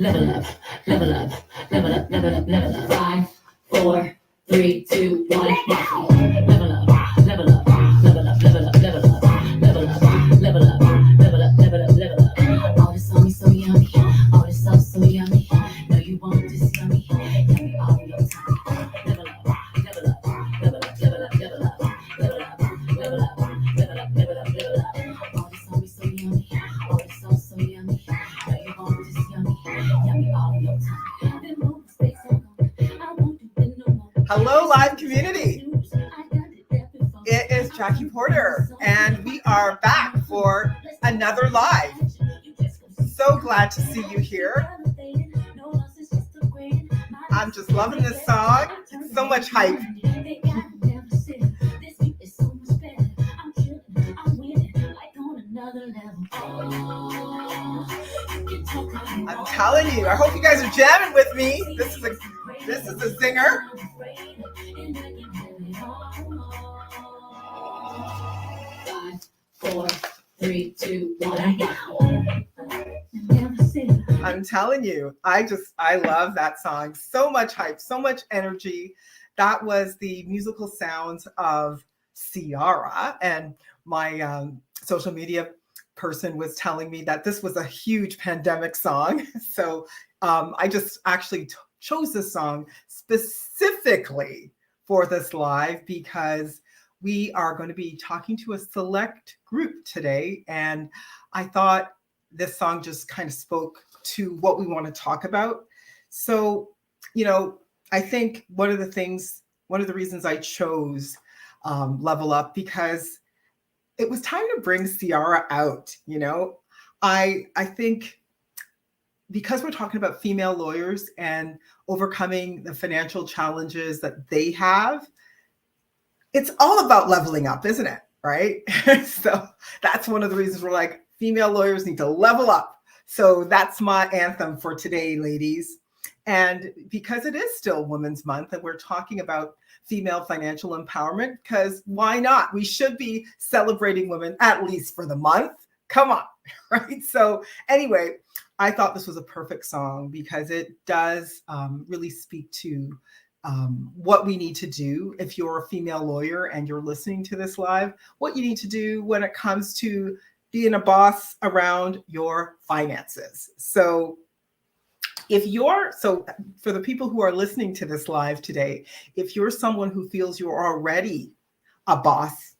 level up, level up, level up, level up, level up. 5, 4, 3, 2, 1, now. Level up, level up, level up, level up, level up, level up, level up, level up, level up, level up. All this on me so yummy, all this stuff so yummy. No, you want this yummy, yummy all in your tummy. Level up, level up, level up, level up, level up, level up, level up, level up, level up, level up. All this on me so yummy, all this stuff so yummy. No, you want this yummy, yummy all in your tummy. Then move, stay so long. I won't do it no more. Hello, live community. It is Jackie Porter, and we are back for another live. So glad to see you here. I'm just loving this song. It's so much hype. I'm telling you, I hope you guys are jamming with me. This is a singer. 4, 3, 2, 1. I'm telling you, I love that song. So much hype, so much energy. That was the musical sounds of Ciara, and my social media person was telling me that this was a huge pandemic song. So I just actually chose this song specifically for this live because we are going to be talking to a select group today. And I thought this song just kind of spoke to what we want to talk about. So, I think one of the reasons I chose Level Up, because it was time to bring Ciara out. I think because we're talking about female lawyers and overcoming the financial challenges that they have, it's all about leveling up, isn't it? Right? So that's one of the reasons we're like, female lawyers need to level up. So that's my anthem for today, ladies. And because it is still Women's Month and we're talking about female financial empowerment, because why not? We should be celebrating women at least for the month. Come on, right? So anyway, I thought this was a perfect song because it does really speak to what we need to do if you're a female lawyer and you're listening to this live, what you need to do when it comes to being a boss around your finances. So for the people who are listening to this live today, if you're someone who feels you're already a boss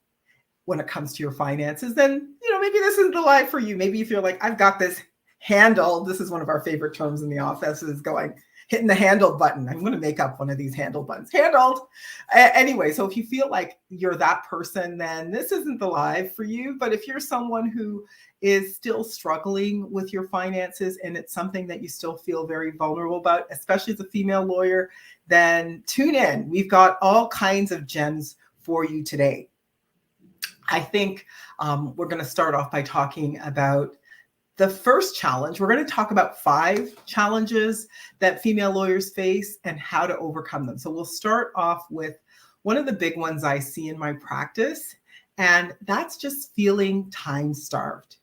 when it comes to your finances, then, maybe this isn't the live for you. Maybe if you're like, I've got this handle, this is one of our favorite terms in the office, is hitting the handle button. I'm going to make up one of these handle buttons. Handled. Anyway, so if you feel like you're that person, then this isn't the live for you. But if you're someone who is still struggling with your finances and it's something that you still feel very vulnerable about, especially as a female lawyer, then tune in. We've got all kinds of gems for you today. I think we're going to start off by talking about the first challenge. We're going to talk about 5 challenges that female lawyers face and how to overcome them. So we'll start off with one of the big ones I see in my practice, and that's just feeling time-starved.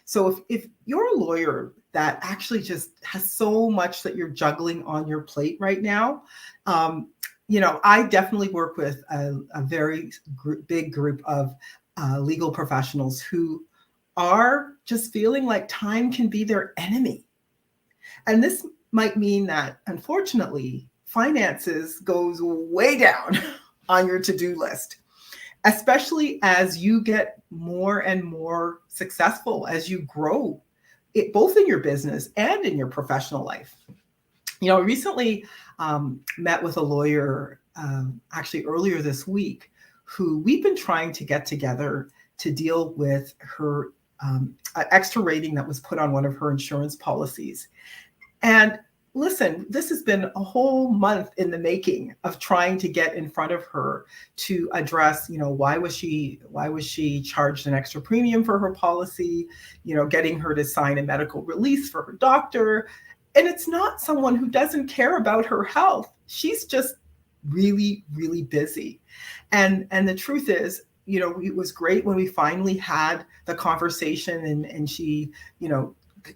So if you're a lawyer that actually just has so much that you're juggling on your plate right now, I definitely work with a very big group of legal professionals who are just feeling like time can be their enemy. And this might mean that, unfortunately, finances goes way down on your to-do list, especially as you get more and more successful, as you grow, both in your business and in your professional life. Recently met with a lawyer, actually earlier this week, who we've been trying to get together to deal with her extra rating that was put on one of her insurance policies. And listen, this has been a whole month in the making of trying to get in front of her to address, why was she charged an extra premium for her policy, getting her to sign a medical release for her doctor. And it's not someone who doesn't care about her health. She's just really, really busy. And the truth is, it was great when we finally had the conversation and she,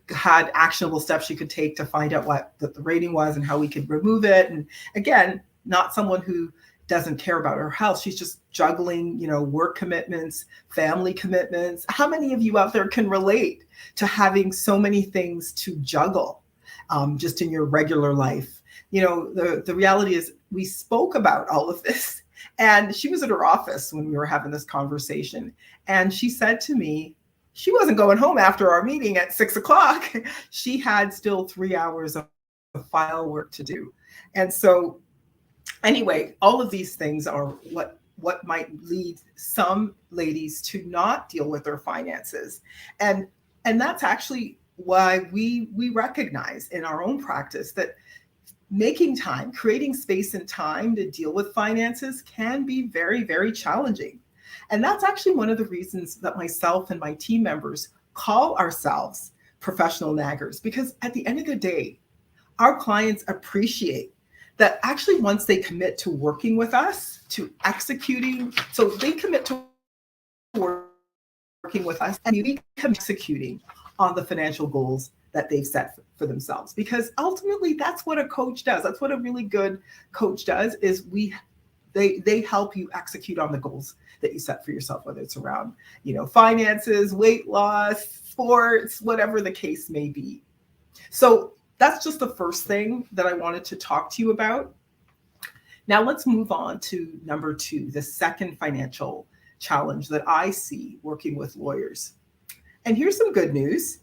had actionable steps she could take to find out what the rating was and how we could remove it. And again, not someone who doesn't care about her health. She's just juggling, work commitments, family commitments. How many of you out there can relate to having so many things to juggle just in your regular life? The reality is we spoke about all of this, and she was at her office when we were having this conversation. And she said to me, she wasn't going home after our meeting at 6:00. She had still 3 hours of file work to do. And so anyway, all of these things are what might lead some ladies to not deal with their finances. And that's actually why we recognize in our own practice that making time, creating space and time to deal with finances can be very, very challenging. And that's actually one of the reasons that myself and my team members call ourselves professional naggers, because at the end of the day, our clients appreciate that actually once they commit to working with us, to executing, so they commit to working with us and we come executing on the financial goals that they've set for themselves. Because ultimately that's what a coach does. That's what a really good coach does, is they help you execute on the goals that you set for yourself, whether it's around, finances, weight loss, sports, whatever the case may be. So that's just the first thing that I wanted to talk to you about. Now let's move on to number 2, the second financial challenge that I see working with lawyers. And here's some good news.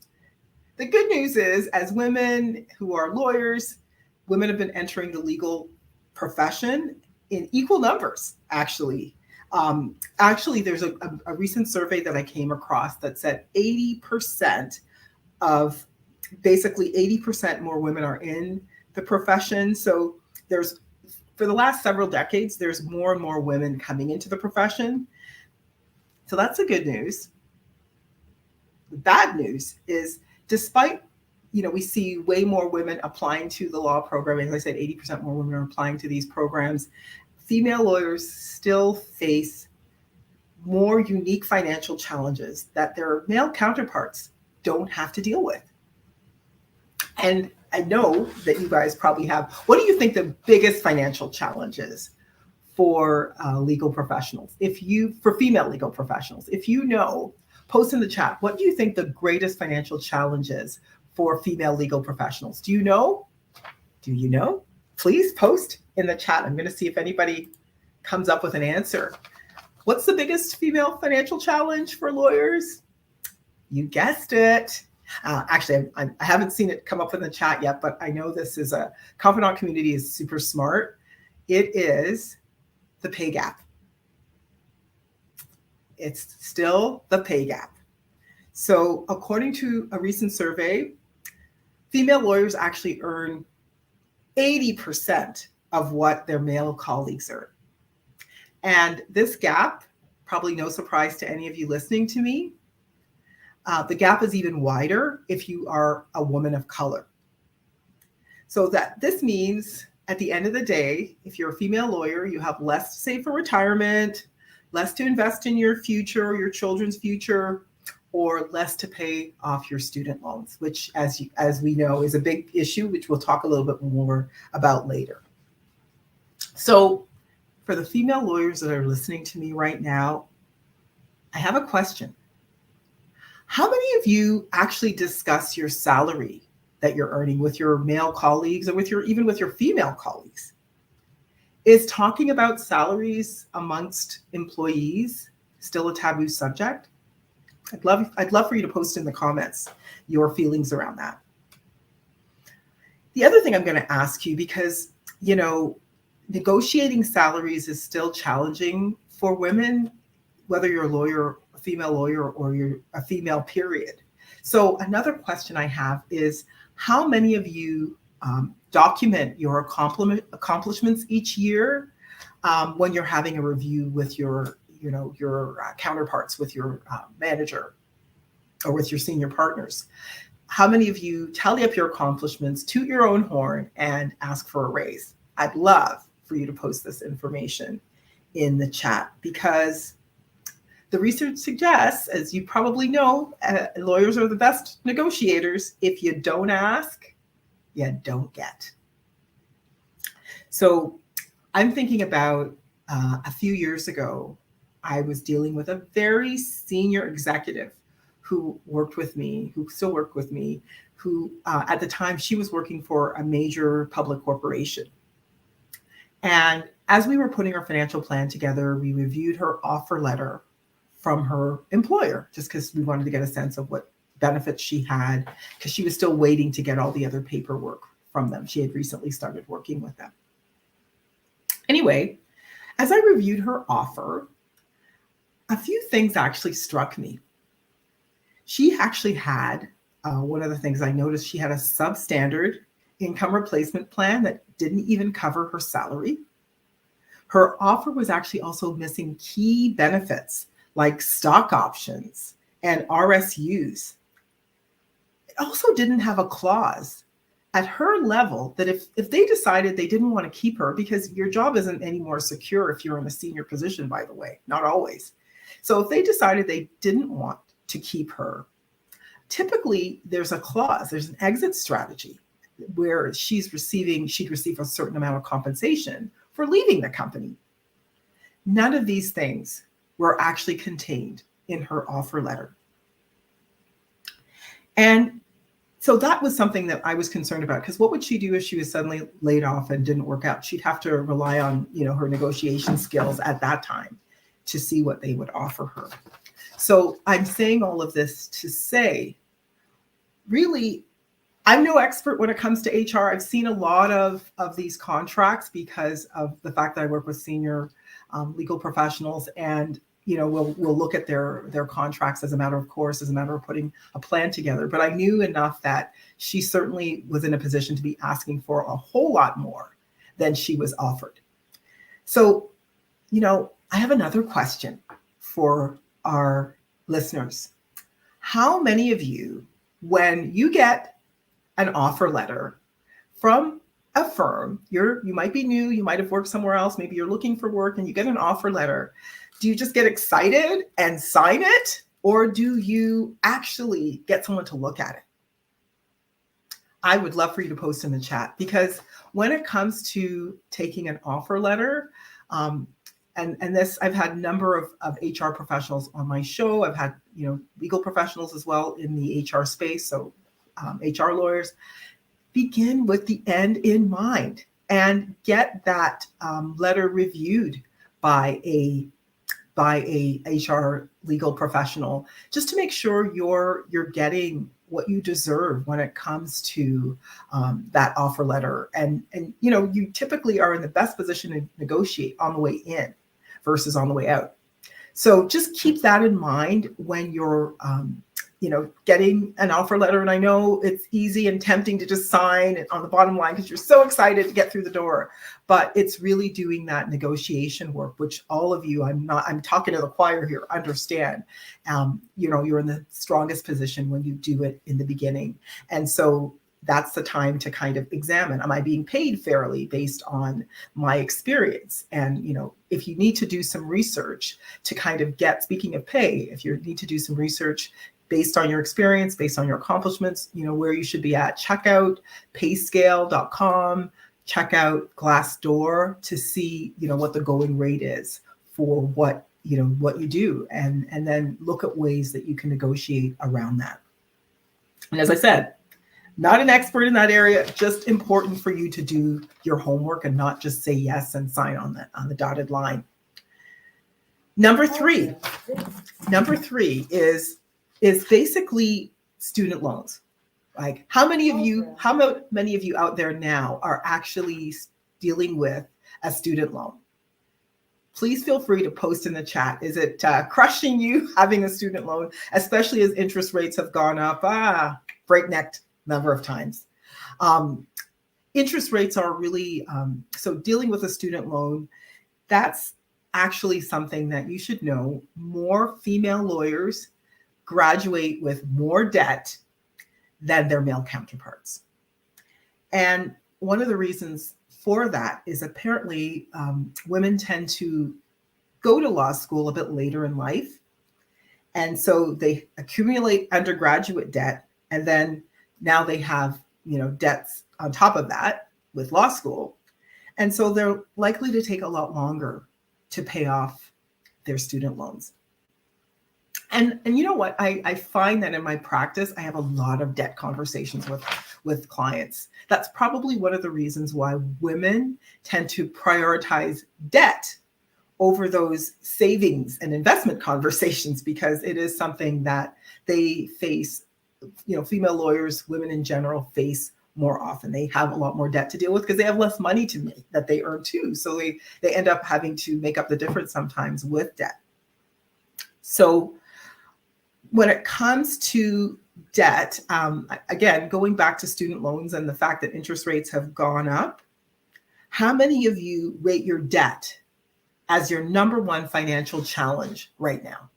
The good news is, as women who are lawyers, women have been entering the legal profession in equal numbers, actually. There's a recent survey that I came across that said 80% more women are in the profession. So for the last several decades, there's more and more women coming into the profession. So that's the good news. The bad news is, despite, we see way more women applying to the law program, as I said, 80% more women are applying to these programs, female lawyers still face more unique financial challenges that their male counterparts don't have to deal with. And I know that you guys probably have. What do you think the biggest financial challenge is for legal professionals? For female legal professionals, if you know, post in the chat, what do you think the greatest financial challenge is for female legal professionals? Do you know? Please post in the chat. I'm going to see if anybody comes up with an answer. What's the biggest female financial challenge for lawyers? You guessed it. Actually, I haven't seen it come up in the chat yet, but I know this is Confidante community is super smart. It is the pay gap. It's still the pay gap. So according to a recent survey, female lawyers actually earn 80% of what their male colleagues earn. And this gap, probably no surprise to any of you listening to me, the gap is even wider if you are a woman of color. So that this means at the end of the day, if you're a female lawyer, you have less to save for retirement, less to invest in your future, your children's future, or less to pay off your student loans, which as we know is a big issue, which we'll talk a little bit more about later. So for the female lawyers that are listening to me right now, I have a question. How many of you actually discuss your salary that you're earning with your male colleagues or even with your female colleagues? Is talking about salaries amongst employees still a taboo subject? I'd love for you to post in the comments your feelings around that. The other thing I'm going to ask you, because, negotiating salaries is still challenging for women, whether you're a lawyer, a female lawyer, or you're a female, period. So another question I have is, how many of you document your accomplishments each year when you're having a review with your counterparts, with your manager or with your senior partners? How many of you tally up your accomplishments, toot your own horn, and ask for a raise? I'd love for you to post this information in the chat, because the research suggests, as you probably know, lawyers are the best negotiators. If you don't ask, you don't get. So I'm thinking about a few years ago, I was dealing with a very senior executive who worked with me, who still worked with me, who at the time she was working for a major public corporation. And as we were putting our financial plan together, we reviewed her offer letter from her employer, just because we wanted to get a sense of what benefits she had, because she was still waiting to get all the other paperwork from them. She had recently started working with them. Anyway, as I reviewed her offer, a few things actually struck me. She actually had, one of the things I noticed, she had a substandard income replacement plan that didn't even cover her salary. Her offer was actually also missing key benefits like stock options and RSUs. It also didn't have a clause at her level that if they decided they didn't want to keep her, because your job isn't any more secure if you're in a senior position, by the way, not always. So if they decided they didn't want to keep her, typically there's a clause, there's an exit strategy where she'd receive a certain amount of compensation for leaving the company. None of these things were actually contained in her offer letter. And so that was something that I was concerned about, because what would she do if she was suddenly laid off and didn't work out? She'd have to rely on, her negotiation skills at that time to see what they would offer her. So I'm saying all of this to say, really, I'm no expert when it comes to HR. I've seen a lot of these contracts because of the fact that I work with senior legal professionals, and we'll look at their contracts as a matter of course, as a matter of putting a plan together. But I knew enough that she certainly was in a position to be asking for a whole lot more than she was offered. So, I have another question for our listeners. How many of you, when you get an offer letter from a firm, you might be new, you might have worked somewhere else, maybe you're looking for work and you get an offer letter, do you just get excited and sign it? Or do you actually get someone to look at it? I would love for you to post in the chat, because when it comes to taking an offer letter, and this, I've had a number of HR professionals on my show. I've had, legal professionals as well in the HR space. So HR lawyers, begin with the end in mind and get that letter reviewed by a HR legal professional, just to make sure you're getting what you deserve when it comes to that offer letter. And you typically are in the best position to negotiate on the way in versus on the way out. So just keep that in mind when you're getting an offer letter. And I know it's easy and tempting to just sign it on the bottom line because you're so excited to get through the door, but it's really doing that negotiation work, which all of you, I'm talking to the choir here, understand. You're in the strongest position when you do it in the beginning. And so that's the time to kind of examine, am I being paid fairly based on my experience? And, if you need to do some research to kind of speaking of pay, if you need to do some research based on your experience, based on your accomplishments, where you should be at, check out payscale.com, check out Glassdoor to see, what the going rate is for what you do, and then look at ways that you can negotiate around that. And as I said, not an expert in that area, just important for you to do your homework and not just say yes and sign on the dotted line. Number three is basically student loans. Like how many of you out there now are actually dealing with a student loan? Please feel free to post in the chat. Is it crushing you having a student loan, especially as interest rates have gone up breakneck number of times? Interest rates are really, so dealing with a student loan, that's actually something that you should know. More female lawyers graduate with more debt than their male counterparts. And one of the reasons for that is apparently women tend to go to law school a bit later in life. And so they accumulate undergraduate debt, and then now they have, debts on top of that with law school. And so they're likely to take a lot longer to pay off their student loans. And you know what? I find that in my practice, I have a lot of debt conversations with clients. That's probably one of the reasons why women tend to prioritize debt over those savings and investment conversations, because it is something that they face, female lawyers, women in general, face more often. They have a lot more debt to deal with because they have less money to make that they earn too. So they end up having to make up the difference sometimes with debt. So when it comes to debt, again, going back to student loans and the fact that interest rates have gone up, how many of you rate your debt as your number one financial challenge right now?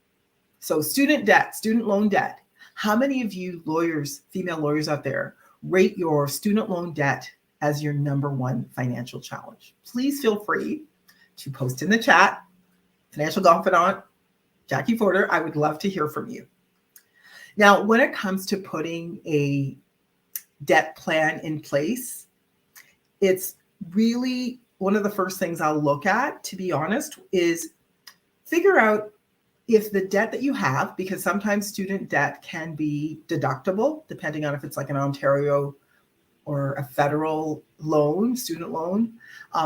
So student debt, student loan debt. How many of you lawyers, female lawyers out there, rate your student loan debt as your number one financial challenge? Please feel free to post in the chat. Financial confidant, Jackie Porter, I would love to hear from you. Now, when it comes to putting a debt plan in place, it's really one of the first things I'll look at, to be honest, is figure out if the debt that you have, because sometimes student debt can be deductible, depending on if it's like an Ontario or a federal loan, student loan.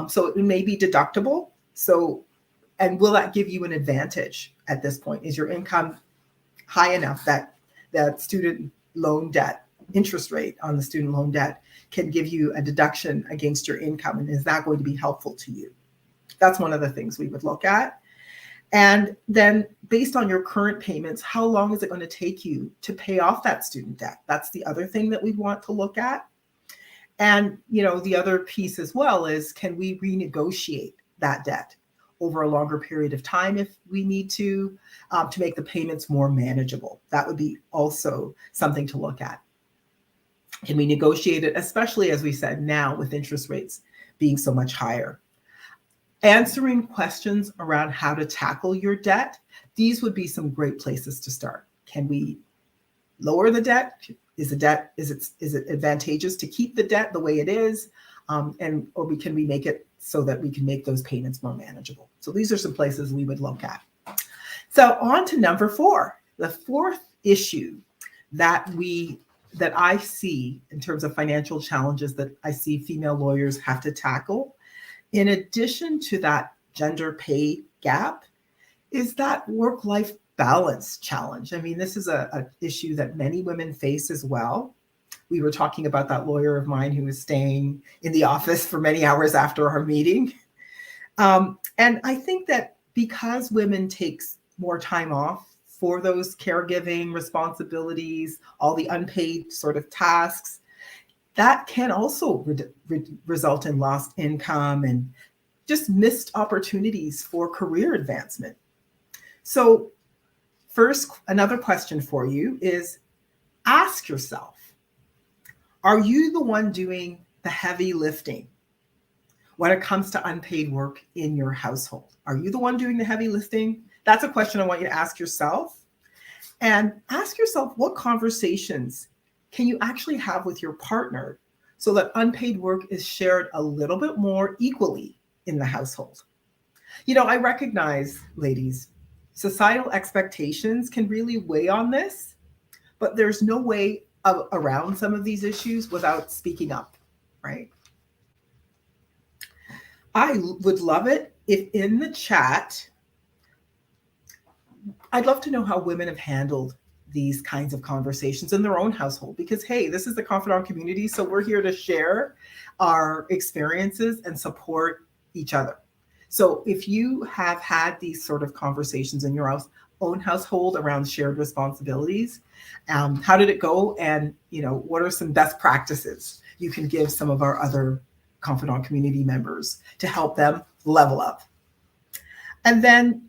So it may be deductible. So, and will that give you an advantage at this point? Is your income high enough that student loan debt, interest rate on the student loan debt can give you a deduction against your income? And is that going to be helpful to you? That's one of the things we would look at. And then based on your current payments, how long is it going to take you to pay off that student debt? That's the other thing that we want to look at. And, the other piece as well is, can we renegotiate that debt over a longer period of time if we need to make the payments more manageable? That would be also something to look at. Can we negotiate it, especially as we said now with interest rates being so much higher? Answering questions around how to tackle your debt, these would be some great places to start. Can we lower the debt? Is it advantageous to keep the debt the way it is? Or can we make it so that we can make those payments more manageable? So these are some places we would look at. So on to number 4, the fourth issue that I see in terms of financial challenges that I see female lawyers have to tackle, in addition to that gender pay gap, is that work-life balance challenge. I mean, this is an issue that many women face as well. We were talking about that lawyer of mine who was staying in the office for many hours after our meeting. And I think that because women take more time off for those caregiving responsibilities, all the unpaid sort of tasks, that can also result in lost income and just missed opportunities for career advancement. So first, another question for you is, ask yourself, are you the one doing the heavy lifting when it comes to unpaid work in your household? Are you the one doing the heavy lifting? That's a question I want you to ask yourself. And ask yourself, what conversations can you actually have with your partner so that unpaid work is shared a little bit more equally in the household? I recognize, ladies, societal expectations can really weigh on this, but there's no way around some of these issues without speaking up, right? I would love it if in the chat, I'd love to know how women have handled these kinds of conversations in their own household, because, hey, this is the Confidant community, so we're here to share our experiences and support each other. So if you have had these sort of conversations in your own household around shared responsibilities, how did it go? And, what are some best practices you can give some of our other Confidant community members to help them level up? And then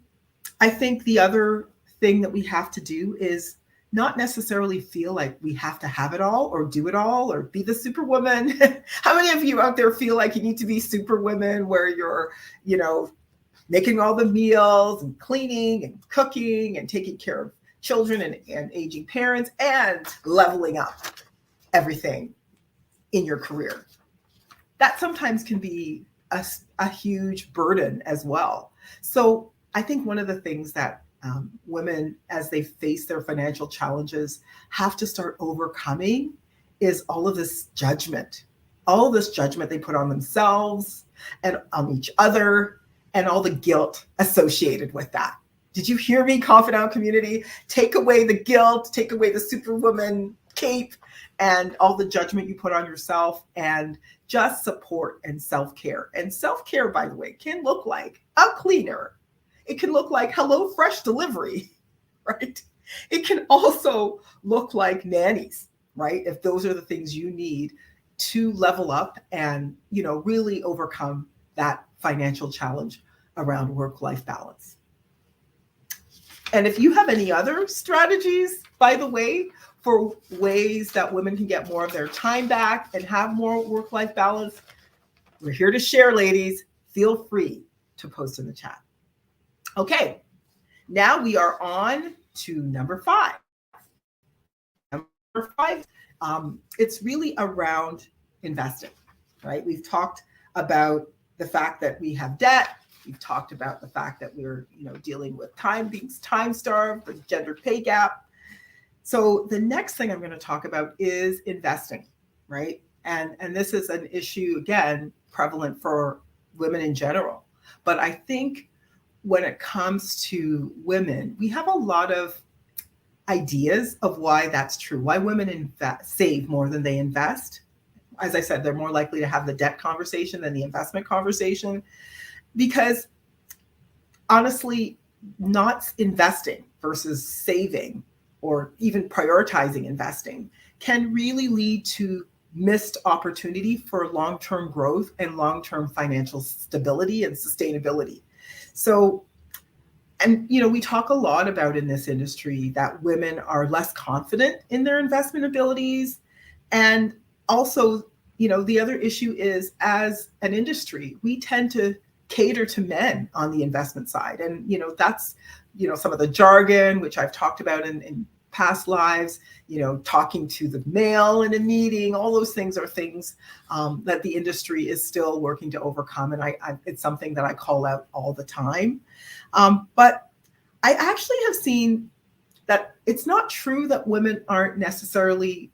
I think the other thing that we have to do is not necessarily feel like we have to have it all or do it all or be the superwoman. How many of you out there feel like you need to be superwoman, where you're, making all the meals and cleaning and cooking and taking care of children and aging parents, and leveling up everything in your career. That sometimes can be a huge burden as well. So I think one of the things that women, as they face their financial challenges, have to start overcoming is all of this judgment they put on themselves and on each other, and all the guilt associated with that. Did you hear me, Confidant community? Take away the guilt, take away the superwoman cape and all the judgment you put on yourself, and just support and self-care. And self-care, by the way, can look like a cleaner. It can look like HelloFresh delivery, right? It can also look like nannies, right? If those are the things you need to level up and, really overcome that financial challenge around work-life balance. And if you have any other strategies, by the way, for ways that women can get more of their time back and have more work-life balance, we're here to share, ladies. Feel free to post in the chat. Okay, now we are on to number 5. Number 5, it's really around investing, right? We've talked about the fact that we have debt. We've talked about the fact that we're, dealing with being time starved, the gender pay gap. So the next thing I'm going to talk about is investing, right? And this is an issue, again, prevalent for women in general. But I think when it comes to women, we have a lot of ideas of why that's true, why women save more than they invest. As I said, they're more likely to have the debt conversation than the investment conversation, because honestly, not investing versus saving or even prioritizing investing can really lead to missed opportunity for long-term growth and long-term financial stability and sustainability. So, and we talk a lot about in this industry that women are less confident in their investment abilities. And also, the other issue is, as an industry, we tend to cater to men on the investment side. And, that's, some of the jargon, which I've talked about in past lives, talking to the male in a meeting, all those things are things that the industry is still working to overcome. And it's something that I call out all the time. But I actually have seen that it's not true that women aren't necessarily,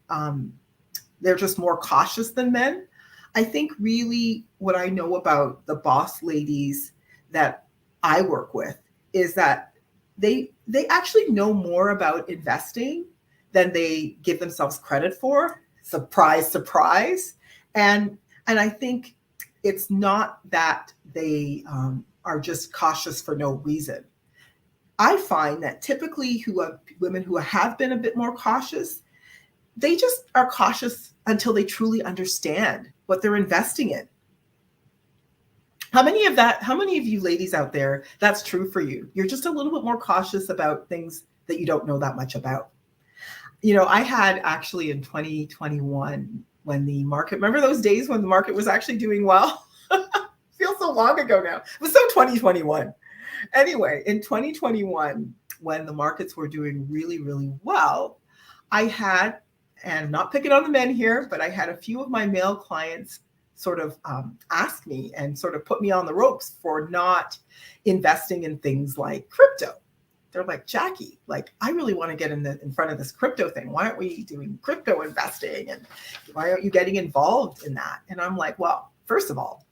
they're just more cautious than men. I think really what I know about the boss ladies that I work with is that they actually know more about investing than they give themselves credit for. Surprise, surprise. And I think it's not that they are just cautious for no reason. I find that typically women who have been a bit more cautious, they just are cautious until they truly understand what they're investing in. How many of you ladies out there, that's true for you? You're just a little bit more cautious about things that you don't know that much about. I had actually in 2021, when the market, remember those days when the market was actually doing well? Feels so long ago now. It was so 2021. Anyway, in 2021, when the markets were doing really, really well, I had, and I'm not picking on the men here, but I had a few of my male clients sort of ask me and sort of put me on the ropes for not investing in things like crypto. They're like, Jackie, I really want to get in front of this crypto thing. Why aren't we doing crypto investing? And why aren't you getting involved in that? And I'm like, well, first of all,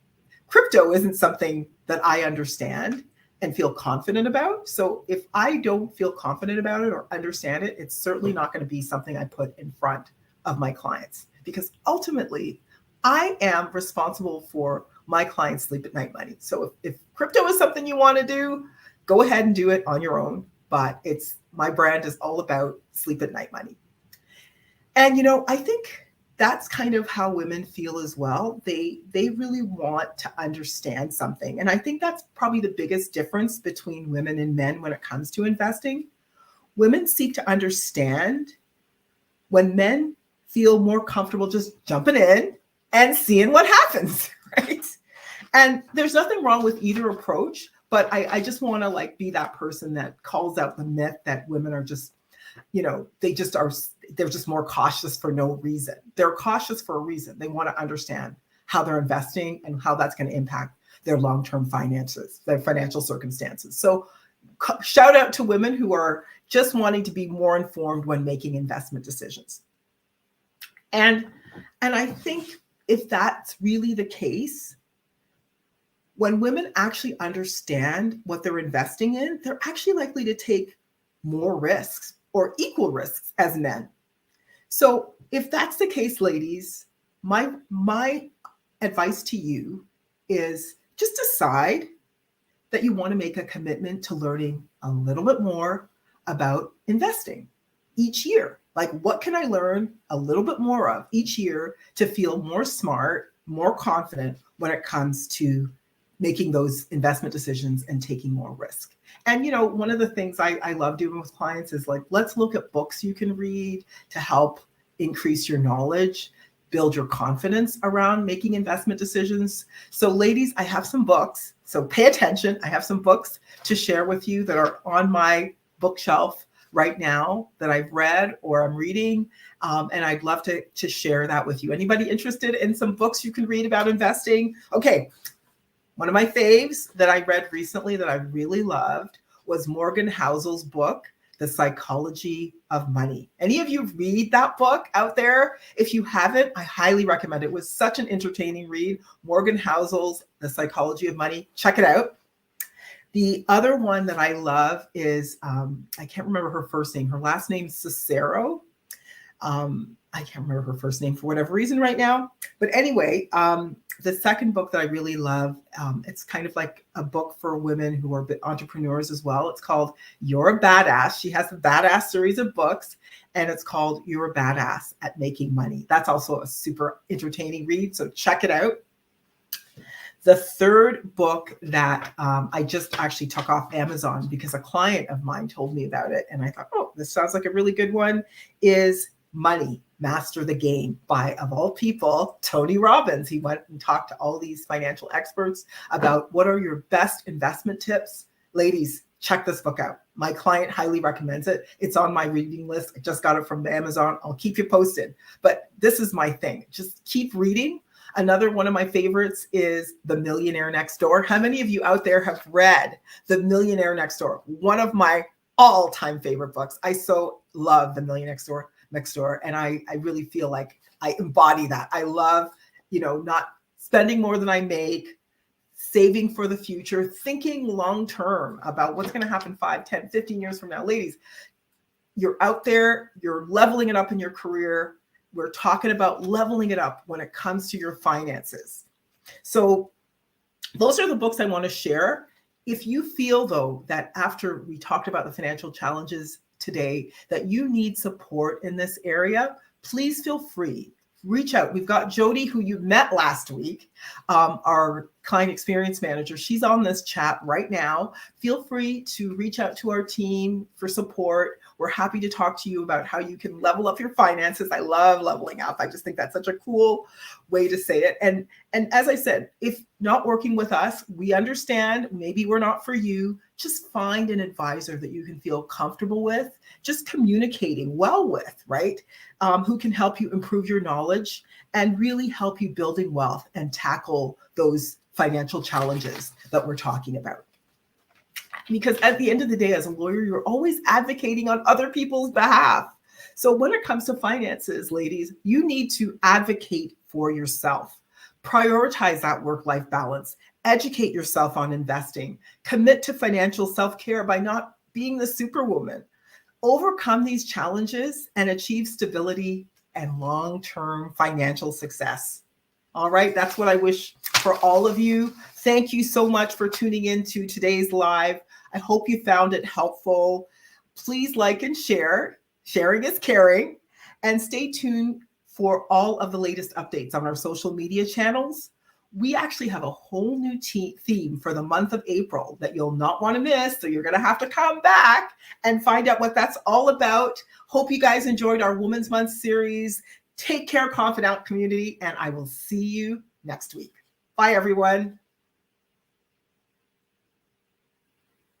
crypto isn't something that I understand and feel confident about. So if I don't feel confident about it or understand it, it's certainly not going to be something I put in front of my clients, because ultimately I am responsible for my clients' sleep at night money. So if crypto is something you want to do, go ahead and do it on your own. But my brand is all about sleep at night money. And, I think that's kind of how women feel as well. They really want to understand something. And I think that's probably the biggest difference between women and men when it comes to investing. Women seek to understand when men feel more comfortable just jumping in and seeing what happens, right? And there's nothing wrong with either approach, but I just want to be that person that calls out the myth that women are just they're just more cautious for no reason. They're cautious for a reason. They want to understand how they're investing and how that's going to impact their long-term finances, their financial circumstances. So shout out to women who are just wanting to be more informed when making investment decisions. And I think if that's really the case, when women actually understand what they're investing in, they're actually likely to take more risks or equal risks as men. So if that's the case, ladies, my advice to you is just decide that you want to make a commitment to learning a little bit more about investing each year. Like, what can I learn a little bit more of each year to feel more smart, more confident when it comes to making those investment decisions and taking more risk? And, one of the things I love doing with clients is like, let's look at books you can read to help increase your knowledge, build your confidence around making investment decisions. So ladies, I have some books. So pay attention. I have some books to share with you that are on my bookshelf right now that I've read or I'm reading. And I'd love to share that with you. Anybody interested in some books you can read about investing? Okay. One of my faves that I read recently that I really loved was Morgan Housel's book, The Psychology of Money. Any of you read that book out there? If you haven't, I highly recommend it. It was such an entertaining read. Morgan Housel's The Psychology of Money. Check it out. The other one that I love is, I can't remember her first name. Her last name is Cicero. I can't remember her first name for whatever reason right now. But anyway, the second book that I really love, it's kind of like a book for women who are entrepreneurs as well. It's called You're a Badass. She has a Badass series of books, and it's called You're a Badass at Making Money. That's also a super entertaining read, so check it out. The third book that I just actually took off Amazon because a client of mine told me about it, and I thought, oh, this sounds like a really good one, is Money, Master the Game by, of all people, Tony Robbins. He went and talked to all these financial experts about what are your best investment tips. Ladies, check this book out. My client highly recommends it. It's on my reading list. I just got it from Amazon. I'll keep you posted. But this is my thing. Just keep reading. Another one of my favorites is The Millionaire Next Door. How many of you out there have read The Millionaire Next Door? One of my all-time favorite books. I so love The Millionaire Next Door. And I really feel like I embody that. I love, not spending more than I make, saving for the future, thinking long-term about what's going to happen 5, 10, 15 years from now. Ladies, you're out there, you're leveling it up in your career. We're talking about leveling it up when it comes to your finances. So those are the books I want to share. If you feel, though, that after we talked about the financial challenges today, that you need support in this area, please feel free. Reach out. We've got Jody, who you met last week, our client experience manager. She's on this chat right now. Feel free to reach out to our team for support. We're happy to talk to you about how you can level up your finances. I love leveling up. I just think that's such a cool way to say it. And as I said, if not working with us, we understand maybe we're not for you. Just find an advisor that you can feel comfortable with, just communicating well with, right? Who can help you improve your knowledge and really help you building wealth and tackle those financial challenges that we're talking about. Because at the end of the day, as a lawyer, you're always advocating on other people's behalf. So when it comes to finances, ladies, you need to advocate for yourself. Prioritize that work-life balance. Educate yourself on investing. Commit to financial self-care by not being the superwoman. Overcome these challenges and achieve stability and long-term financial success. All right, that's what I wish for all of you. Thank you so much for tuning in to today's live. I hope you found it helpful. Please like and share. Sharing is caring. And stay tuned for all of the latest updates on our social media channels. We actually have a whole new theme for the month of April that you'll not want to miss. So you're going to have to come back and find out what that's all about. Hope you guys enjoyed our Women's Month series. Take care, Confidant community, and I will see you next week. Bye, everyone.